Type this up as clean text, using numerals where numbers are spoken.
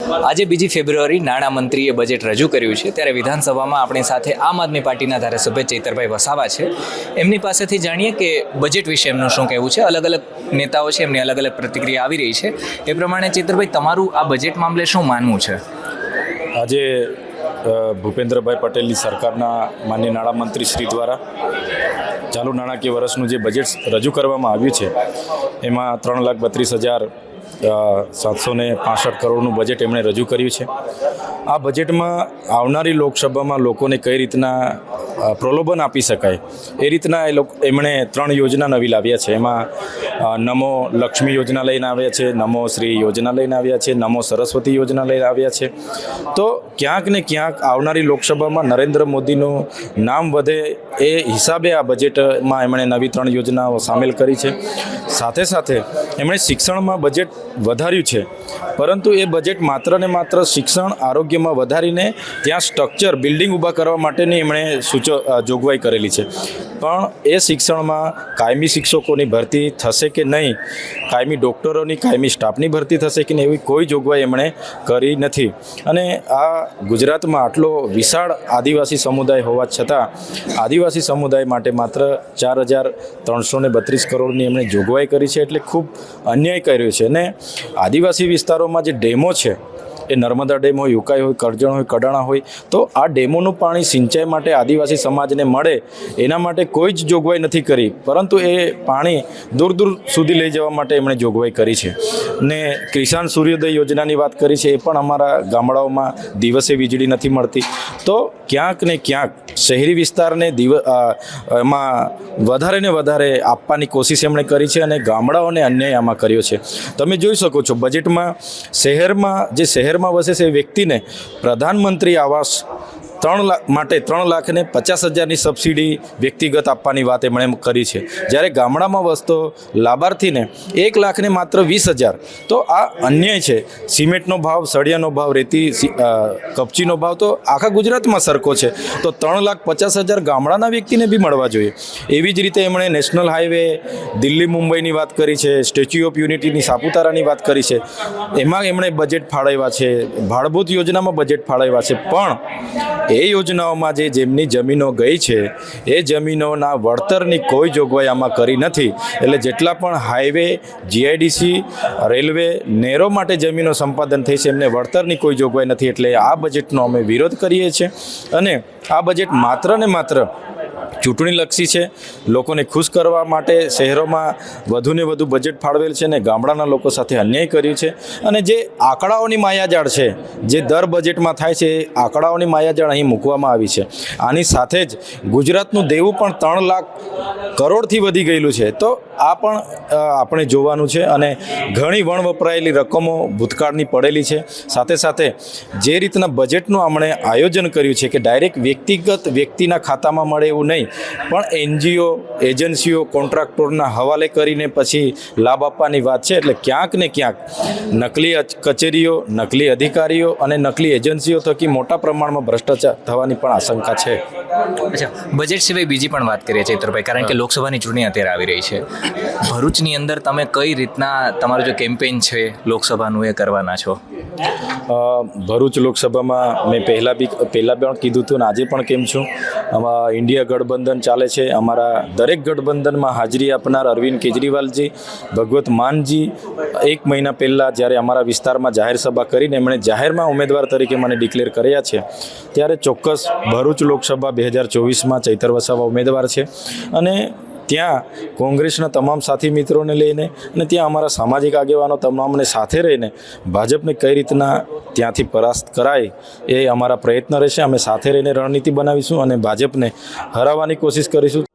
આજે 2 ફેબ્રુઆરી નાણામંત્રીએ બજેટ રજૂ કર્યું છે ત્યારે વિધાનસભામાં આપણી સાથે આમ આદમી પાર્ટીના ધારાસભ્ય ચૈતરભાઈ વસાવા છે. એમની પાસેથી જાણીએ કે બજેટ વિશે એમનું શું કહેવું છે. અલગ અલગ નેતાઓ છે, એમની અલગ અલગ પ્રતિક્રિયા આવી રહી છે. એ પ્રમાણે ચૈતરભાઈ, તમારું આ બજેટ મામલે શું માનવું છે? આજે ભૂપેન્દ્રભાઈ પટેલની સરકારના માનનીય નાણામંત્રી શ્રી દ્વારા ચાલુ નાણાકીય વર્ષનું જે બજેટ રજૂ કરવામાં આવ્યું છે એમાં 3,32,765 કરોડનું બજેટ એમણે રજૂ કર્યું છે. આ બજેટમાં આવનારી લોકસભામાં લોકોને કઈ રીતના પ્રલોભન આપી શકાય એ રીતના એમણે 3 યોજના નવી લાવ્યા છે. એમાં નમો લક્ષ્મી યોજના લઈને આવ્યા છે, નમો શ્રી યોજના લઈને આવ્યા છે, નમો સરસ્વતી યોજના લઈને આવ્યા છે. તો ક્યાંક ને ક્યાંક આવનારી લોકસભામાં નરેન્દ્ર મોદીનું નામ વધે એ હિસાબે આ બજેટમાં એમણે નવી 3 યોજનાઓ સામેલ કરી છે. સાથે સાથે એમણે શિક્ષણમાં બજેટ વધાર્યું છે, પરંતુ એ બજેટ માત્ર ને માત્ર શિક્ષણ આરોગ્યમાં વધારીને ત્યાં સ્ટ્રક્ચર બિલ્ડિંગ ઊભા કરવા માટેની એમણે જોગવાઈ કરેલી છે. પણ એ શિક્ષણમાં કાયમી શિક્ષકોની ભરતી થશે કે નહીં, કાયમી ડૉક્ટરોની, કાયમી સ્ટાફની ભરતી થશે કે નહીં, એવી કોઈ જોગવાઈ એમણે કરી નથી. અને આ ગુજરાતમાં આટલો વિશાળ આદિવાસી સમુદાય હોવા છતાં આદિવાસી સમુદાય માટે માત્ર 4,332 કરોડની એમણે જોગવાઈ કરી છે, એટલે ખૂબ અન્યાય કર્યો છે. અને આદિવાસી વિસ્તારોમાં જે ડેમો છે, એ નર્મદા ડેમ હોય, ઉકાઈ હોય, કરજણ હોય, કડાણા હોય, તો આ ડેમોનું પાણી સિંચાઈ માટે આદિવાસી સમાજને મળે એના માટે કોઈ જ જોગવાઈ નથી કરી, પરંતુ એ પાણી દૂર દૂર સુધી લઈ જવા માટે એમણે જોગવાઈ કરી છે. ને કિસાન સૂર્યોદય યોજનાની વાત કરી છે, એ પણ અમારા ગામડાઓમાં દિવસે વીજળી નથી મળતી. તો ક્યાંક ને ક્યાંક શહેરી વિસ્તારને એમાં વધારે ને વધારે આપવાની કોશિશ એમણે કરી છે અને ગામડાઓને અન્યાય આમાં કર્યો છે. તમે જોઈ શકો છો બજેટમાં શહેરમાં વસે છે એ વ્યક્તિને પ્રધાનમંત્રી આવાસ 3,50,000ની સબસિડી વ્યક્તિગત આપવાની વાત એમણે કરી છે, જ્યારે ગામડામાં વસતો લાભાર્થીને 1,00,000ને માત્ર 20,000. તો આ અન્યાય છે. સિમેન્ટનો ભાવ, સળિયાનો ભાવ, રેતી કપચીનો ભાવ તો આખા ગુજરાતમાં સરખો છે, તો 3,50,000 ગામડાના વ્યક્તિને બી મળવા જોઈએ. એવી જ રીતે એમણે નેશનલ હાઈવે દિલ્હી મુંબઈની વાત કરી છે, સ્ટેચ્યુ ઓફ યુનિટીની સાપુતારાની વાત કરી છે, એમાં એમણે બજેટ ફાળવ્યા છે, ભાડભૂત યોજનામાં બજેટ ફાળવ્યા છે. પણ એ યોજનાઓમાં જેમની જમીનો ગઈ છે એ જમીનોના વળતરની કોઈ જોગવાઈ આમાં કરી નથી. એટલે જેટલા પણ હાઈવે, જીઆઈડીસી, રેલવે, નહેરો માટે જમીનો સંપાદન થઈ છે, એમને વળતરની કોઈ જોગવાઈ નથી. એટલે આ બજેટનો અમે વિરોધ કરીએ છીએ અને આ બજેટ માત્ર ને માત્ર ચૂંટણીલક્ષી છે. લોકોને ખુશ કરવા માટે શહેરોમાં વધુને વધુ બજેટ ફાળવેલ છે અને ગામડાના લોકો સાથે અન્યાય કર્યું છે. અને જે આંકડાઓની માયાજાળ છે, જે દર બજેટમાં થાય છે, એ આંકડાઓની માયાજાળ અહીં મૂકવામાં આવી છે. આની સાથે જ ગુજરાતનું દેવું પણ 3,00,000 કરોડથી વધી ગયેલું છે. તો આ પણ આપણે જોવાનું છે. અને ઘણી વણ વપરાયેલી રકમો ભૂતકાળની પડેલી છે. સાથે સાથે જે રીતના બજેટનું આપણે આયોજન કર્યું છે કે ડાયરેક્ટ વ્યક્તિગત વ્યક્તિના ખાતામાં મળે એવું નહીં, પણ એનજીઓ, એજન્સીઓ, કોન્ટ્રાક્ટરના હવાલે કરીને પછી લાભ આપવાની વાત છે. એટલે ક્યાંક ને ક્યાંક નકલી કચેરીઓ, નકલી અધિકારીઓ અને નકલી એજન્સીઓ થકી મોટા પ્રમાણમાં ભ્રષ્ટાચાર થવાની પણ આશંકા છે. અચ્છા, બજેટ સિવાય બીજી પણ વાત કરીએ ચૈત્રભાઈ, કારણ કે લોકસભાની ચૂંટણી અત્યારે આવી રહી છે. ભરૂચની અંદર તમે કઈ રીતના તમારું જે કેમ્પેઇન છે લોકસભાનું એ કરવાના છો? ભરૂચ લોકસભામાં મેં પહેલાં પણ કીધું હતું અને આજે પણ કેમ છું, આમાં ઇન્ડિયા ગઠબંધન ચાલે છે. અમારા દરેક ગઠબંધનમાં હાજરી આપનાર અરવિંદ કેજરીવાલજી, ભગવત માનજી 1 મહિના પહેલાં જ્યારે અમારા વિસ્તારમાં જાહેર સભા કરીને એમણે જાહેરમાં ઉમેદવાર તરીકે મને ડિક્લેર કર્યા છે, ત્યારે ચોક્કસ ભરૂચ લોકસભા 2024માં ચૈતર વસાવા ઉમેદવાર છે. અને ત્યાં કોંગ્રેસના તમામ સાથી મિત્રોને લઈને અને ત્યાં અમારા સામાજિક આગેવાનો તમામને સાથે રહીને ભાજપને કઈ રીતના ત્યાંથી પરાસ્ત કરાય એ અમારા પ્રયત્ન રહેશે. અમે સાથે રહીને રણનીતિ બનાવીશું અને ભાજપને હરાવવાની કોશિશ કરીશું.